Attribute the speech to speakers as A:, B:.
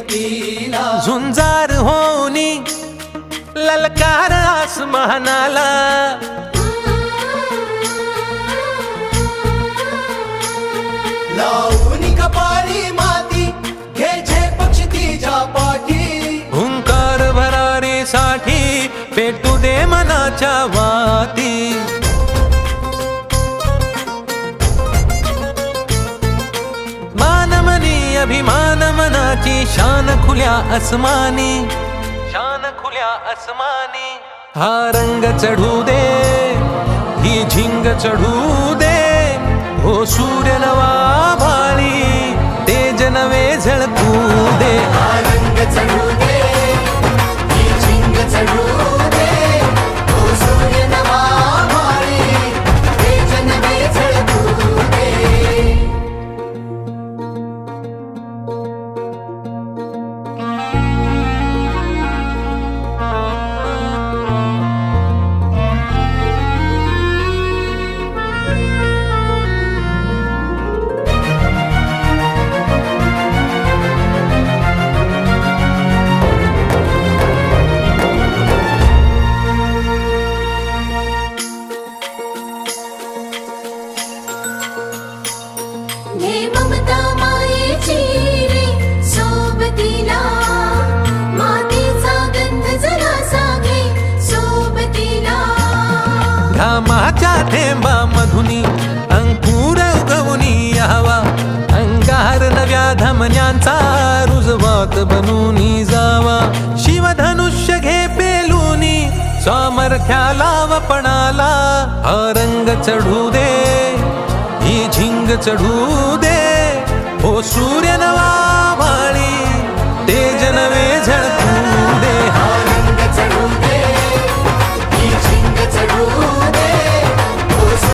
A: तिला
B: झुंजार होनी ललकार आसमानाला,
A: लावून कपाळी माती घ्यायचे पक्षी तिच्या पाठी,
B: हुंकार भरारीसाठी पेटू दे मनाच्या वाती. मानमनी अभिमान मनाची शान खुल्या आसमानी, शान खुल्या आसमानी. हा रंग चढू दे, ही झिंग चढू दे, हो सूर्य नवा भाळी तेज नवे झळकू दे.
A: हा रंग चढू दे, ही झिंग चढू दे, तो सूर्य नवा भाळी तेज नवे झळकू दे.
C: घे ममता मायेची रे सोबतीला, मातीचा गंध जरासा घे सोबतीला.
B: घामाच्या थेंबा मधुनी अंकुर उगवूनी यावा, अंगार नव्या धमन्यांचा रुजवात बनूनी जावा. शिवधनुष्य घे पेलूनी सामर्थ्याला वपणाला, हा रंग चढू दे, ही झिंग चढू दे, हो सूर्य नवा